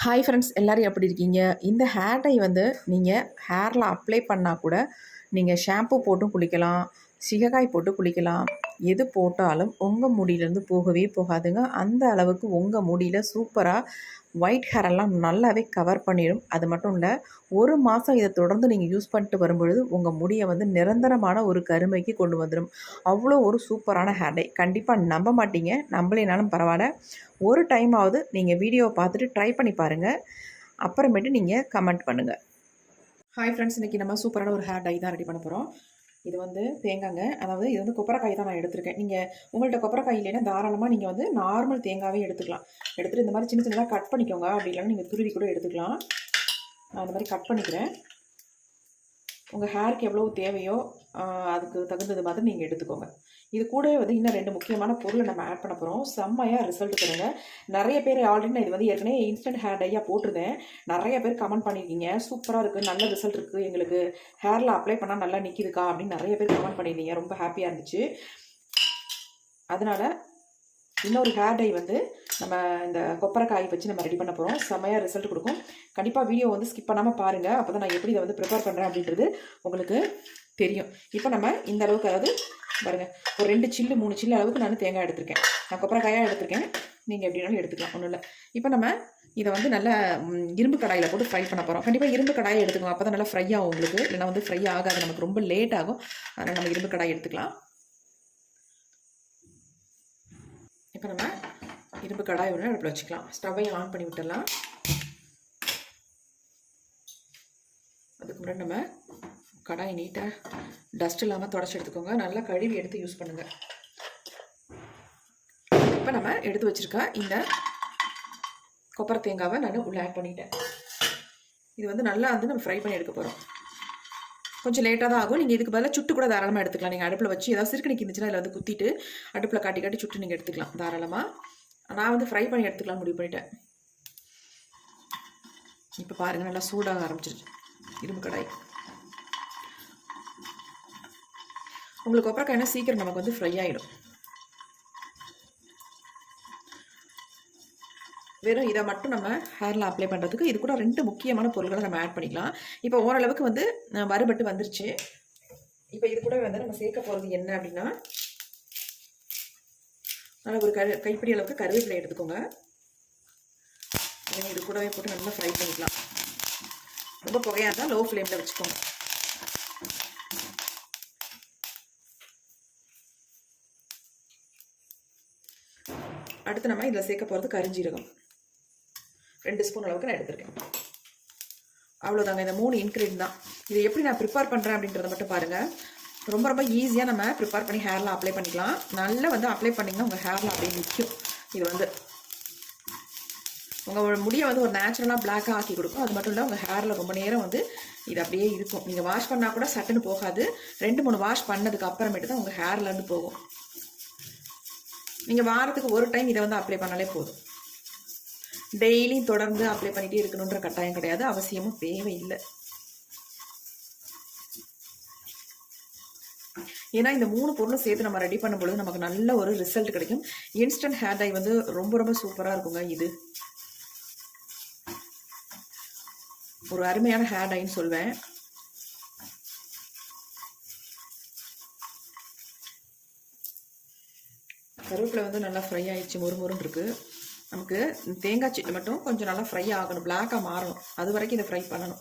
Hi friends, எல்லோரும் எப்படி இருக்கீங்க? இந்த ஹேர் டை வந்து நீங்கள் ஹேரில் அப்ளை பண்ணால் கூட நீங்கள் ஷாம்பு போட்டும் குளிக்கலாம், சீகக்காய் போட்டு குளிக்கலாம். எது போட்டாலும் உங்கள் முடியிலேருந்து போகவே போகாதுங்க. அந்த அளவுக்கு உங்கள் முடியில் சூப்பராக ஒயிட் ஹேரெல்லாம் நல்லாவே கவர் பண்ணிடும். அது மட்டும் இல்லை, ஒரு மாதம் இதை தொடர்ந்து நீங்கள் யூஸ் பண்ணிட்டு வரும்பொழுது உங்கள் முடியை வந்து நிரந்தரமான ஒரு கருமைக்கு கொண்டு வந்துடும். அவ்வளோ ஒரு சூப்பரான ஹேர் டை. கண்டிப்பாக நம்ப மாட்டீங்க, நம்பலைனாலும் பரவாயில்ல. ஒரு டைமாவது நீங்கள் வீடியோவை பார்த்துட்டு ட்ரை பண்ணி பாருங்கள். அப்புறமேட்டு நீங்கள் கமெண்ட் பண்ணுங்கள். ஹாய் ஃப்ரெண்ட்ஸ், இன்றைக்கி நம்ம சூப்பரான ஒரு ஹேர் டை தான் ரெடி பண்ண போகிறோம். இது வந்து தேங்காய்ங்க, அதாவது இது வந்து கொப்பரைக்காய் தான் நான் எடுத்திருக்கேன். நீங்கள் உங்கள்கிட்ட கொப்பரைக்காய் இல்லைன்னா தாராளமாக நீங்கள் வந்து நார்மல் தேங்காவே எடுத்துக்கலாம். எடுத்துகிட்டு இந்த மாதிரி சின்ன சின்னதாக கட் பண்ணிக்கோங்க. அப்படி இல்லைன்னா நீங்கள் துருவி கூட எடுத்துக்கலாம். நான் இந்த மாதிரி கட் பண்ணிக்கிறேன். உங்கள் ஹேருக்கு எவ்வளோ தேவையோ அதுக்கு தகுந்தது மாதிரி நீங்கள் எடுத்துக்கோங்க. இது கூட வந்து இன்னும் 2 முக்கியமான பொருளை நம்ம ஆட் பண்ண போகிறோம். செம்மையாக ரிசல்ட் தருங்க. நிறைய பேர் ஆல்ரெடி நான் இது வந்து ஏற்கனவே இன்ஸ்டன்ட் ஹேர் டையாக போட்டிருந்தேன். நிறைய பேர் கமெண்ட் பண்ணியிருக்கீங்க, சூப்பராக இருக்குது, நல்ல ரிசல்ட் இருக்குது, எங்களுக்கு ஹேரில் அப்ளை பண்ணால் நல்லா நிற்கிதுக்கா அப்படின்னு நிறைய பேர் கமெண்ட் பண்ணியிருந்தீங்க. ரொம்ப ஹாப்பியாக இருந்துச்சு. அதனால் இன்னொரு ஹேர் டை வந்து நம்ம இந்த கொப்பரைக்காய் வச்சு நம்ம ரெடி பண்ண போகிறோம். செம்மையாக ரிசல்ட் கொடுக்கும். கண்டிப்பாக வீடியோ வந்து ஸ்கிப் பண்ணாமல் பாருங்கள். அப்போ தான் நான் எப்படி இதை வந்து ப்ரிப்பேர் பண்ணுறேன் அப்படின்றது உங்களுக்கு தெரியும். இப்போ நம்ம இந்த அளவுக்கு, அதாவது பாருங்கள், ஒரு 2 சில்லு 3 சில்லு அளவுக்கு நான் தேங்காய் எடுத்திருக்கேன். நான் கொப்பரைக்காயாக எடுத்திருக்கேன். நீங்கள் எப்படினாலும் எடுத்துக்கலாம், ஒன்றும் இல்லை. இப்போ நம்ம இதை வந்து நல்லா இரும்பு கடாயில் போட்டு ஃப்ரை பண்ண போகிறோம். கண்டிப்பாக இரும்பு கடாயை எடுத்துக்கோங்க, அப்போ தான் நல்லா ஃப்ரை ஆகும் உங்களுக்கு. இல்லைனா வந்து ஃப்ரை ஆகாது, நமக்கு ரொம்ப லேட் ஆகும். அதனால் நம்ம இரும்பு கடாயை எடுத்துக்கலாம். இப்போ நம்ம இரும்பு கடாய் ஒன்று அடுப்பில் வச்சுக்கலாம். ஸ்டவ்வையும் ஆன் பண்ணி விட்டுடலாம். அதுக்கு முன்னாடி நம்ம கடாய் நீட்டாக டஸ்ட் இல்லாமல் தொடச்சி எடுத்துக்கோங்க. நல்லா கழுவி எடுத்து யூஸ் பண்ணுங்கள். இப்போ நம்ம எடுத்து வச்சுருக்க இந்த கொப்பரை தேங்காவை நான் உள்ளே ஆட் பண்ணிட்டேன். இது வந்து நல்லா வந்து நம்ம ஃப்ரை பண்ணி எடுக்க போகிறோம். கொஞ்சம் லேட்டாக தான் ஆகும். நீங்கள் இதுக்கு பதிலாக சுட்டு கூட தாராளமாக எடுத்துக்கலாம். நீங்கள் அடுப்பில் வச்சு ஏதாவது சிறுக்கணிக்கு இருந்துச்சுன்னா இதில் வந்து குத்திட்டு அடுப்பில் காட்டி சுட்டு நீங்கள் எடுத்துக்கலாம் தாராளமாக. நான் வந்து ஃப்ரை பண்ணி எடுத்துக்கலாம் முடிவு பண்ணிட்டேன். இப்போ பாருங்கள், நல்லா சூடாக ஆரம்பிச்சிருச்சு இரும்பு கடாய். உங்களுக்கு கொப்பரைக்காய்னா சீக்கிரம் நமக்கு வந்து ஃப்ரை ஆகிடும். வெறும் இதை மட்டும் நம்ம ஹேரில் அப்ளை பண்ணுறதுக்கு இது கூட 2 முக்கியமான பொருட்களை நம்ம ஆட் பண்ணிக்கலாம். இப்போ ஓரளவுக்கு வந்து வறுபட்டு வந்துருச்சு. இப்போ இது கூட வந்து நம்ம சேர்க்க போகிறது என்ன அப்படின்னா, நல்லா ஒரு கைப்பிடி அளவுக்கு கருவேப்பிலை எடுத்துக்கோங்க. இது கூடவே போட்டு நல்லா ஃப்ரை பண்ணிக்கலாம். ரொம்ப புகையாக இருந்தால் லோ ஃப்ளேமில் வச்சுக்கோங்க. அடுத்து நம்ம இதில் சேர்க்க போகிறது கரிஞ்சீரகம். 2 ஸ்பூன் அளவுக்கு நான் எடுத்துருக்கேன். அவ்வளோதாங்க, இந்த 3 இன்க்ரீடியன்ட் தான். இதை எப்படி நான் ப்ரிப்பேர் பண்ணுறேன் அப்படின்றத மட்டும் பாருங்கள். ரொம்ப ரொம்ப ஈஸியாக நம்ம ப்ரிப்பேர் பண்ணி ஹேரில் அப்ளை பண்ணிக்கலாம். நல்லா வந்து அப்ளை பண்ணிங்கன்னா உங்கள் ஹேரில் அப்படியே நிற்கும். இது வந்து உங்கள் முடியை வந்து ஒரு நேச்சுரலாக பிளாக்காக ஆக்கி கொடுக்கும். அது மட்டும் இல்லை, உங்கள் ஹேரில் ரொம்ப நேரம் வந்து இது அப்படியே இருக்கும். நீங்கள் வாஷ் பண்ணால் கூட சட்டுன்னு போகாது. 2-3 வாஷ் பண்ணதுக்கு அப்புறமேட்டு தான் உங்கள் ஹேர்லேருந்து போகும். நீங்கள் வாரத்துக்கு ஒரு டைம் இதை வந்து அப்ளை பண்ணாலே போதும். டெய்லியும் தொடர்ந்து அப்ளை பண்ணிகிட்டே இருக்கணுன்ற கட்டாயம் கிடையாது, அவசியமும் தேவையில்லை. ஏன்னா இந்த 3 பொருளும் சேர்த்து நம்ம ரெடி பண்ணும்பொழுது நமக்கு நல்ல ஒரு ரிசல்ட் கிடைக்கும். இன்ஸ்டன்ட் ஹேர் டை வந்து ரொம்ப ரொம்ப சூப்பராக இருக்குங்க. இது ஒரு அருமையான ஹேர் டைன்னு சொல்வேன். கருவேப்பிலை வந்து நல்லா ஃப்ரை ஆகிடுச்சு, மொறுமொறுன்னு இருக்குது. நமக்கு தேங்காய் சட்னி மட்டும் கொஞ்சம் நல்லா ஃப்ரை ஆகணும், பிளாக்காக மாறணும். அது வரைக்கும் இதை ஃப்ரை பண்ணணும்.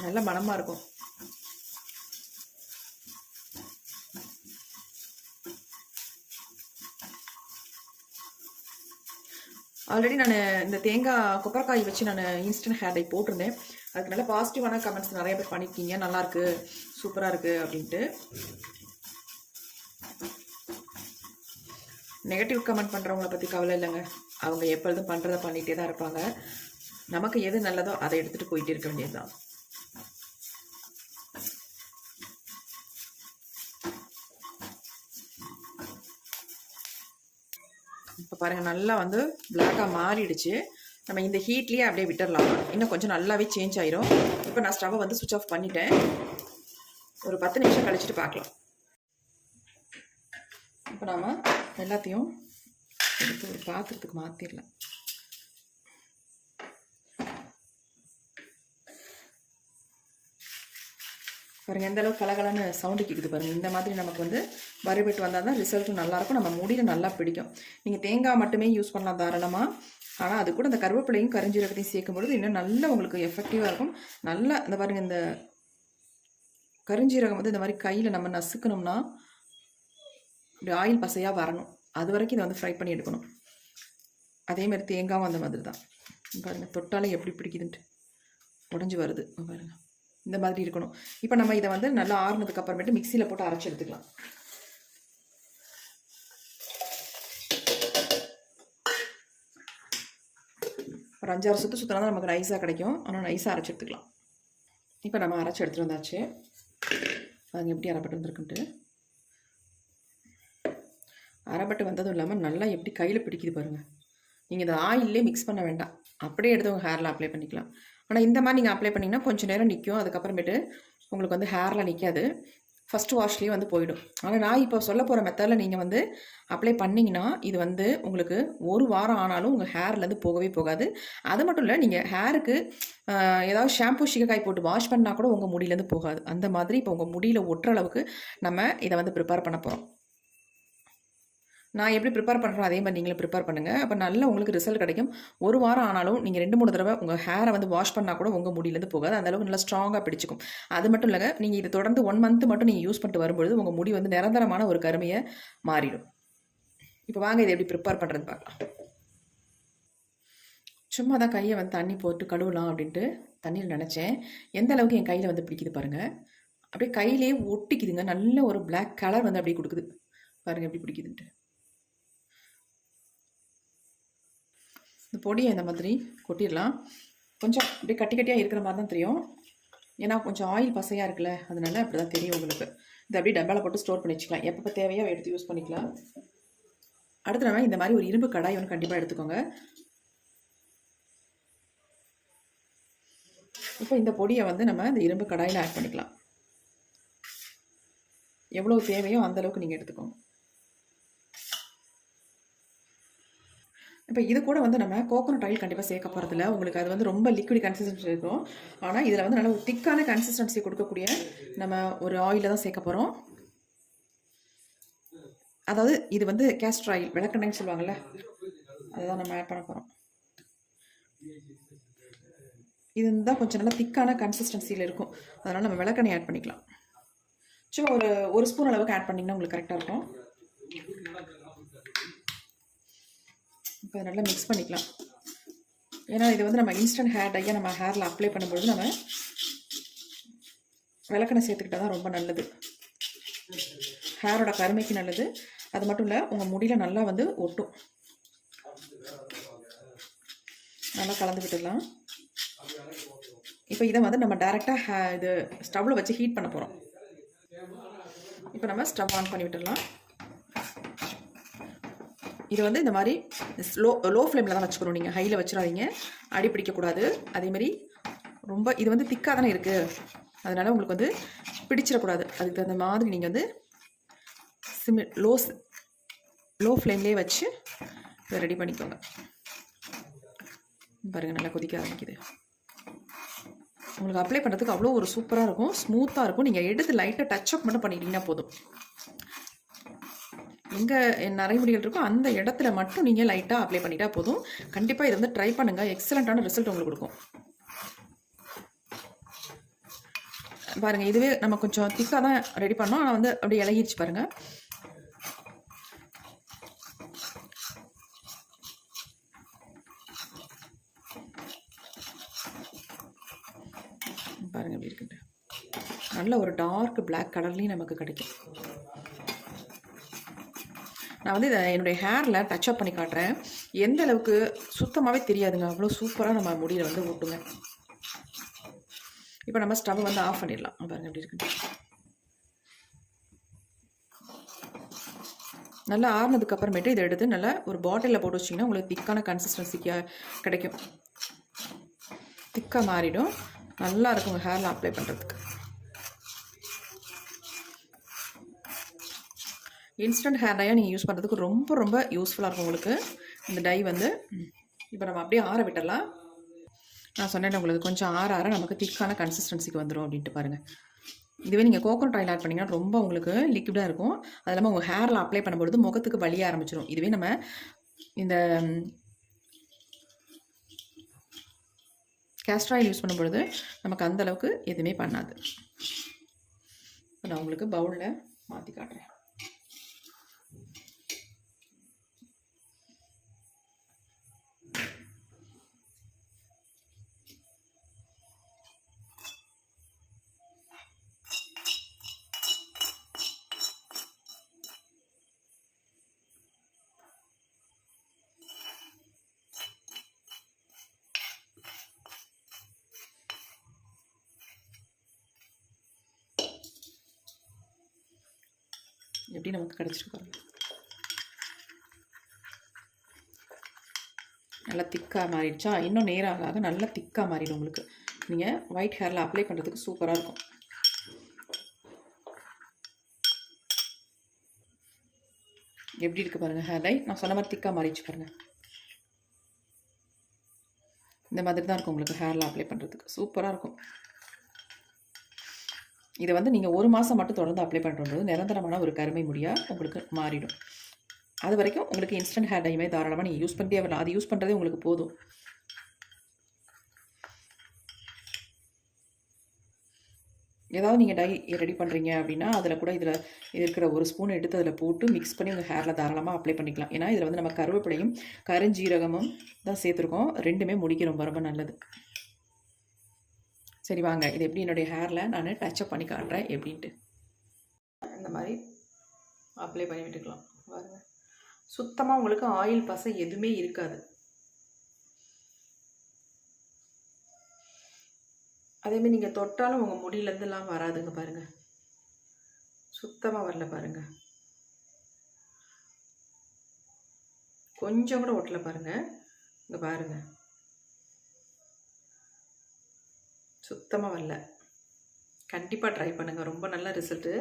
நல்ல மணமாக இருக்கும். ஆல்ரெடி நான் இந்த தேங்காய் கொப்பரைக்காய் வச்சு நான் இன்ஸ்டன்ட் ஹேர் டை போட்டிருந்தேன். அதுக்கு நல்ல பாசிட்டிவான கமெண்ட்ஸ் நிறைய பேர் பண்ணியிருக்கீங்க. நல்லாயிருக்கு, சூப்பராக இருக்குது அப்படின்ட்டு. நெகட்டிவ் கமெண்ட் பண்ணுறவங்கள பற்றி கவலை இல்லைங்க. அவங்க எப்பொழுதும் பண்ணுறதை பண்ணிகிட்டே தான் இருப்பாங்க. நமக்கு எது நல்லதோ அதை எடுத்துகிட்டு போயிட்டே இருக்க வேண்டியது தான். இப்போ பாருங்கள், நல்லா வந்து பிளாக்காக மாறிடுச்சு. நம்ம இந்த ஹீட்லேயே அப்படியே விட்டுடலாம். இன்னும் கொஞ்சம் நல்லாவே சேஞ்ச் ஆயிரும். இப்போ நான் ஸ்டவ்வை வந்து சுவிட்ச் ஆஃப் பண்ணிட்டேன். ஒரு 10 நிமிஷம் கழிச்சுட்டு பார்க்கலாம். இப்போ நாம் எல்லாத்தையும் எடுத்து ஒரு பாத்திரத்துக்கு மாற்றிடலாம். பாருங்கள் எந்த அளவுக்கு கலகலன்னு சவுண்டு கேட்குது பாருங்கள். இந்த மாதிரி நமக்கு வந்து வறுபட்டு வந்தால் தான் ரிசல்ட்டும் நல்லாயிருக்கும், நம்ம முடியில் நல்லா பிடிக்கும். நீங்கள் தேங்காய் மட்டுமே யூஸ் பண்ணலாம் தாராளமாக. ஆனால் அது கூட அந்த கருவேப்பிலையும் கரிஞ்சீரகத்தையும் சேர்க்கும் பொழுது இன்னும் நல்லா உங்களுக்கு எஃபெக்டிவாக இருக்கும். நல்லா இந்த பாருங்கள், இந்த கரிஞ்சீரகம் வந்து இந்த மாதிரி கையில் நம்ம நசுக்கணும்னா இப்படி ஆயில் பசையாக வரணும். அது வரைக்கும் இதை வந்து ஃப்ரை பண்ணி எடுக்கணும். அதேமாதிரி தேங்காவும் அந்த மாதிரி தான். பாருங்கள் தொட்டாலே எப்படி பிடிக்குதுன்ட்டு உடஞ்சி வருது பாருங்கள். இந்த மாதிரி இருக்கணும். இப்போ நம்ம இதை வந்து நல்லா ஆறுனதுக்கு அப்புறமேட்டு மிக்சியில் போட்டு அரைச்சி எடுத்துக்கலாம். ஒரு 5-6 சுற்று சுற்றினா தான் நமக்கு நைஸாக கிடைக்கும். ஆனால் நைஸாக அரைச்சி எடுத்துக்கலாம். இப்போ நம்ம அரைச்சி எடுத்துகிட்டு வந்தாச்சு. அதுங்க எப்படி அரைப்பட்டு வந்துருக்குன்ட்டு. அரைப்பட்டு வந்ததும் இல்லாமல் நல்லா எப்படி கையில் பிடிக்குது பாருங்கள். நீங்கள் இதை ஆயிலே மிக்ஸ் பண்ண வேண்டாம், அப்படியே எடுத்து உங்கள் ஹேரில் அப்ளை பண்ணிக்கலாம். ஆனால் இந்த மாதிரி நீங்கள் அப்ளை பண்ணிங்கன்னா கொஞ்சம் நேரம் நிற்கும். அதுக்கப்புறமேட்டு உங்களுக்கு வந்து ஹேரில் நிற்காது, ஃபஸ்ட்டு வாஷ்லேயே வந்து போயிடும். ஆனால் நான் இப்போ சொல்ல போகிற மெத்தடில் நீங்கள் வந்து அப்ளை பண்ணிங்கன்னா இது வந்து உங்களுக்கு 1 வாரம் ஆனாலும் உங்கள் ஹேர்லேருந்து போகவே போகாது. அது மட்டும் இல்லை, நீங்கள் ஹேருக்கு ஏதாவது ஷாம்பு சீகக்காய் போட்டு வாஷ் பண்ணால் கூட உங்கள் முடியிலேருந்து போகாது. அந்த மாதிரி இப்போ உங்கள் முடியில் ஒட்டுற அளவுக்கு நம்ம இதை வந்து ப்ரிப்பேர் பண்ண போகிறோம். நான் எப்படி ப்ரிப்பேர் பண்ணுறேன் அதே மாதிரி நீங்களும் ப்ரிப்பேர் பண்ணுங்கள். அப்போ நல்ல உங்களுக்கு ரிசல்ட் கிடைக்கும். 1 வாரம் ஆனாலும் நீங்கள் 2-3 தடவை உங்கள் ஹேரை வந்து வாஷ் பண்ணால் கூட உங்கள் முடியிலேருந்து போகாது. அந்தளவுக்கு நல்லா ஸ்ட்ராங்காக பிடிச்சிக்கும். அது மட்டும் இல்லைங்க, நீங்கள் இதை தொடர்ந்து 1 மந்த் மட்டும் நீங்கள் யூஸ் பண்ணிட்டு வரும்பொழுது உங்கள் முடி வந்து நிரந்தரமான ஒரு கருமையை மாறிடும். இப்போ வாங்க இதை எப்படி ப்ரிப்பேர் பண்ணுறது பார்க்கலாம். சும்மா தான் கையை வந்து தண்ணி போட்டு கழுவலாம் அப்படின்ட்டு தண்ணியில் நினச்சேன். எந்த அளவுக்கு என் கையில் வந்து பிடிக்குது பாருங்கள். அப்படியே கையிலே ஒட்டிக்குதுங்க. நல்ல ஒரு பிளாக் கலர் வந்து அப்படியே கொடுக்குது பாருங்கள் எப்படி பிடிக்குதுன்ட்டு. இந்த பொடியை இந்த மாதிரி கொட்டிடலாம். கொஞ்சம் அப்படியே கட்டி கட்டியாக இருக்கிற மாதிரி தான் தெரியும், ஏன்னா கொஞ்சம் ஆயில் பசையாக இருக்குல்ல, அதனால அப்படி தான் தெரியும் உங்களுக்கு. இதை அப்படியே டப்பாவில் போட்டு ஸ்டோர் பண்ணி வச்சுக்கலாம். எப்போ தேவையோ எடுத்து யூஸ் பண்ணிக்கலாம். அடுத்து நம்ம இந்த மாதிரி ஒரு இரும்பு கடாய் ஒன்று கண்டிப்பாக எடுத்துக்கோங்க. இப்போ இந்த பொடியை வந்து நம்ம இந்த இரும்பு கடாயில் ஆட் பண்ணிக்கலாம். எவ்வளோ தேவையோ அந்தளவுக்கு நீங்கள் எடுத்துக்கோங்க. இப்போ இது கூட வந்து நம்ம கோகோனட் ஆயில் கண்டிப்பாக சேர்க்க போகிறதில்ல. உங்களுக்கு அது வந்து ரொம்ப லிக்விட் கன்சிஸ்டன்சி இருக்கும். ஆனால் இதில் வந்து நல்ல ஒரு திக்கான கன்சிஸ்டன்சி கொடுக்கக்கூடிய நம்ம ஒரு ஆயிலை தான் சேர்க்க போகிறோம். அதாவது இது வந்து கேஸ்டர் ஆயில், விளக்கெண்ணெய்னு சொல்லுவாங்கள்ல, அதுதான் நம்ம ஆட் பண்ண போகிறோம். இது தான் கொஞ்சம் நல்லா திக்கான கன்சிஸ்டன்சியில் இருக்கும், அதனால் நம்ம விளக்கெண்ணெய் ஆட் பண்ணிக்கலாம். சும்மா ஒரு ஸ்பூன் அளவுக்கு ஆட் பண்ணிங்கன்னா உங்களுக்கு கரெக்டாக இருக்கும். இப்போ நல்லா மிக்ஸ் பண்ணிக்கலாம். ஏன்னா இது வந்து நம்ம இன்ஸ்டன்ட் ஹேர் டையாக நம்ம ஹேரில் அப்ளை பண்ணும்பொழுது நம்ம விளக்கெண்ணெய் சேர்த்துக்கிட்டால் தான் ரொம்ப நல்லது. ஹேரோட கருமைக்கு நல்லது. அது மட்டும் இல்லை, உங்கள் முடியில் நல்லா வந்து ஒட்டும். நல்லா கலந்து விட்டுடலாம். இப்போ இதை வந்து நம்ம டைரெக்டாக இது ஸ்டவ்வில் வச்சு ஹீட் பண்ண போகிறோம். இப்போ நம்ம ஸ்டவ் ஆன் பண்ணி விட்டுடலாம். இது வந்து இந்த மாதிரி லோ ஃப்ளேமில் தான் வச்சுக்கணும். நீங்கள் ஹையில் வச்சிடாதீங்க, அடி பிடிக்கக்கூடாது. அதேமாதிரி ரொம்ப இது வந்து திக்காக தானே இருக்குது, அதனால் உங்களுக்கு வந்து பிடிச்சிடக்கூடாது. அதுக்கு தகுந்த மாதிரி நீங்கள் வந்து லோ ஃப்ளேம்லேயே வச்சு இதை ரெடி பண்ணிக்கோங்க. பாருங்கள் நல்லா கொதிக்க ஆரம்பிக்குது. உங்களுக்கு அப்ளை பண்ணுறதுக்கு அவ்வளோ ஒரு சூப்பராக இருக்கும், ஸ்மூத்தாக இருக்கும். நீங்கள் எடுத்து லைட்டாக டச் அப் மட்டும் பண்ணிட்டீங்கன்னா போதும். எங்கே நரைமுடிகள் இருக்கோ அந்த இடத்துல மட்டும் நீங்கள் லைட்டாக அப்ளை பண்ணிட்டா போதும். கண்டிப்பாக இதை வந்து ட்ரை பண்ணுங்கள், எக்ஸலண்ட்டான ரிசல்ட் உங்களுக்கு கொடுக்கும். பாருங்கள், இதுவே நம்ம கொஞ்சம் திக்காக தான் ரெடி பண்ணோம், ஆனால் வந்து அப்படியே இலகிடுச்சு பாருங்கள். பாருங்கள் எப்படி இருக்குன்ட்டு. நல்ல ஒரு டார்க் பிளாக் கலர்லேயும் நமக்கு கிடைக்கும். நான் வந்து இதை என்னுடைய ஹேரில் டச் அப் பண்ணி காட்டுறேன். எந்த அளவுக்கு சுத்தமாகவே தெரியாதுங்க, அவ்வளோ சூப்பராக நம்ம முடியில் வந்து ஓட்டுங்க. இப்போ நம்ம ஸ்டவ் வந்து ஆஃப் பண்ணிடலாம். பாருங்கள் எப்படி இருக்கு. நல்லா ஆறுனதுக்கு அப்புறமேட்டு இதை எடுத்து நல்லா ஒரு பாட்டிலில் போட்டு வச்சிங்கன்னா உங்களுக்கு திக்கான கன்சிஸ்டன்சிக்காக கிடைக்கும். திக்காக மாறிடும், நல்லா இருக்கும் உங்கள் ஹேரில் அப்ளை பண்ணுறதுக்கு. இன்ஸ்டன்ட் ஹேர் டையாக நீங்கள் யூஸ் பண்ணுறதுக்கு ரொம்ப ரொம்ப யூஸ்ஃபுல்லாக இருக்கும் உங்களுக்கு இந்த டை வந்து. இப்போ நம்ம அப்படியே ஆற விட்டுடலாம். நான் சொன்னேன் உங்களுக்கு கொஞ்சம் ஆற நமக்கு திக்கான கன்சிஸ்டன்சிக்கு வந்துடும் அப்படின்ட்டு பாருங்கள். இதுவே நீங்கள் கோகோனட் ஆயில் ஆட் பண்ணிங்கன்னா ரொம்ப உங்களுக்கு லிக்விடாக இருக்கும். அது இல்லாமல் உங்கள் ஹேரில் அப்ளை பண்ணும்பொழுது முகத்துக்கு வலிய ஆரம்பிச்சிடும். இதுவே நம்ம இந்த கேஸ்டர் ஆயில் யூஸ் பண்ணும்பொழுது நமக்கு அந்தளவுக்கு எதுவுமே பண்ணாது. நான் உங்களுக்கு பவுலில் மாற்றி காட்டுறேன். எப்படி நமக்கு கிடச்சிருக்கு பாருங்க. நல்லா திக்காக மாறிடுச்சா? இன்னும் நேராக ஆக நல்லா திக்காக மாறிடும் உங்களுக்கு. நீங்கள் ஒயிட் ஹேரில் அப்ளை பண்ணுறதுக்கு சூப்பராக இருக்கும். எப்படி இருக்குது பாருங்கள் ஹேர் டை. நான் சொன்ன மாதிரி திக்காக மாறிடுச்சு பாருங்கள். இந்த மாதிரி தான் இருக்கும் உங்களுக்கு ஹேரில் அப்ளை பண்ணுறதுக்கு சூப்பராக இருக்கும். இதை வந்து நீங்கள் 1 மாதம் மட்டும் தொடர்ந்து அப்ளை பண்ணுறது நிரந்தரமான ஒரு கருமை முடியாக உங்களுக்கு மாறிடும். அது வரைக்கும் உங்களுக்கு இன்ஸ்டன்ட் ஹேர் டைமே தாராளமாக நீங்கள் யூஸ் பண்ணிட்டே வரலாம். அது யூஸ் பண்ணுறதே உங்களுக்கு போதும். ஏதாவது நீங்கள் டை ரெடி பண்ணுறீங்க அப்படின்னா அதில் கூட இதில் இருக்கிற 1 ஸ்பூன் எடுத்து அதில் போட்டு மிக்ஸ் பண்ணி உங்கள் ஹேரில் தாராளமாக அப்ளை பண்ணிக்கலாம். ஏன்னா இதில் வந்து நம்ம கருவேப்பிலையும் கருஞ்சீரகமும் தான் சேர்த்துருக்கோம். ரெண்டுமே முடிக்க ரொம்ப ரொம்ப நல்லது. சரி வாங்க, இது எப்படி என்னுடைய ஹேரில் நான் டச்சப் பண்ணி காட்டுறேன் எப்படின்ட்டு. இந்த மாதிரி அப்ளை பண்ணி விட்டுக்கலாம் பாருங்க. சுத்தமாக உங்களுக்கு ஆயில் பசை எதுவுமே இருக்காது. அதேமாதிரி நீங்கள் தொட்டாலும் உங்கள் முடியிலேருந்துலாம் வராதுங்க பாருங்கள். சுத்தமாக வரல பாருங்கள். கொஞ்சம் கூட ஒட்டலை பாருங்கள். இங்கே பாருங்கள், சுத்தமாக வரல. கண்டிப்பாக ட்ரை பண்ணுங்கள், ரொம்ப நல்ல ரிசல்ட்டு.